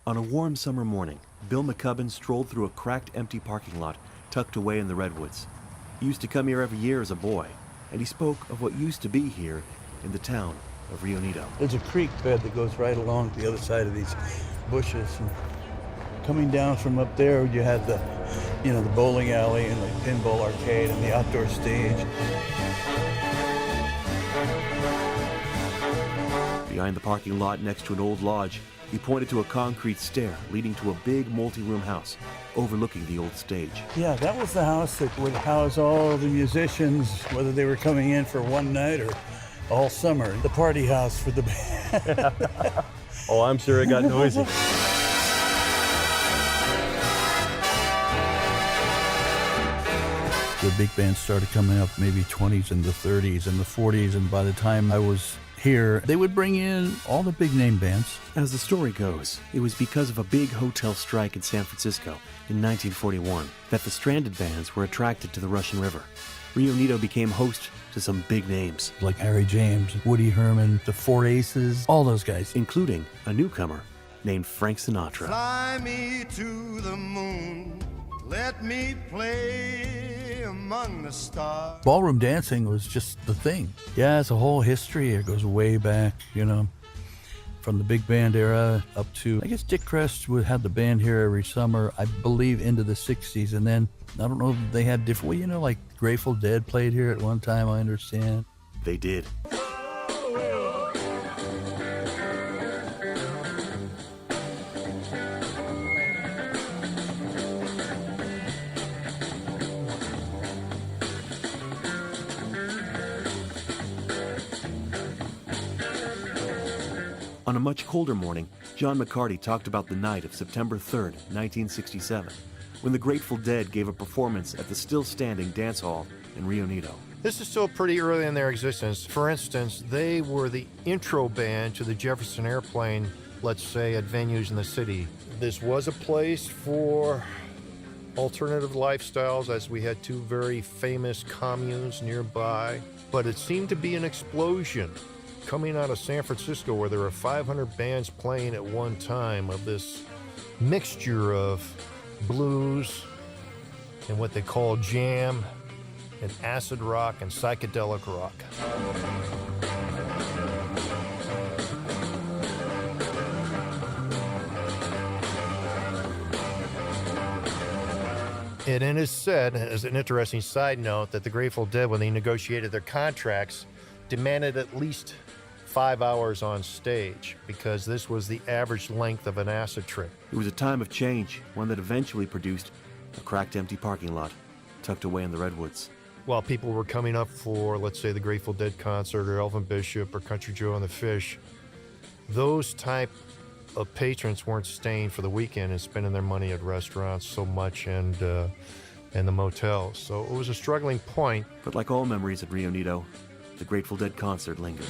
On a warm summer morning, Bill McCubbin strolled through a cracked, empty parking lot tucked away in the Redwoods. He used to come here every year as a boy, and he spoke of what used to be here in the town of Rio Nido. There's a creek bed that goes right along the other side of these bushes. And coming down from up there, you had the bowling alley and the pinball arcade and the outdoor stage. Behind the parking lot next to an old lodge, he pointed to a concrete stair leading to a big multi-room house overlooking the old stage. Yeah, that was the house that would house all the musicians, whether they were coming in for one night or all summer. The party house for the band. Oh, I'm sure it got noisy. The big bands started coming up maybe 20s and the 30s and the 40s, and by the time I was here, they would bring in all the big name bands. As the story goes, it was because of a big hotel strike in San Francisco in 1941 that the stranded bands were attracted to the Russian River. Rio Nido became host to some big names, Like Harry James, Woody Herman, the Four Aces, all those guys. including a newcomer named Frank Sinatra. Fly me to the moon, let me play among the stars. Ballroom dancing was just the thing. Yeah, it's a whole history. It goes way back, from the big band era up to, I guess Dick Crest would have the band here every summer, I believe into the 60s. And then, I don't know if they had different, like Grateful Dead played here at one time, I understand. They did. On a much colder morning, John McCarty talked about the night of September 3rd, 1967, when the Grateful Dead gave a performance at the still-standing dance hall in Rio Nido. This is still pretty early in their existence. For instance, they were the intro band to the Jefferson Airplane, let's say, at venues in the city. This was a place for alternative lifestyles, as we had two very famous communes nearby, but it seemed to be an explosion coming out of San Francisco, where there were 500 bands playing at one time, of this mixture of blues and what they call jam and acid rock and psychedelic rock. And it is said, as an interesting side note, that the Grateful Dead, when they negotiated their contracts, demanded at least 5 hours on stage, because this was the average length of an acid trip. It was a time of change, one that eventually produced a cracked, empty parking lot tucked away in the Redwoods. While people were coming up for, let's say, the Grateful Dead concert or Elvin Bishop or Country Joe and the Fish, those type of patrons weren't staying for the weekend and spending their money at restaurants so much and the motels. So it was a struggling point. But like all memories at Rio Nido, the Grateful Dead concert lingers.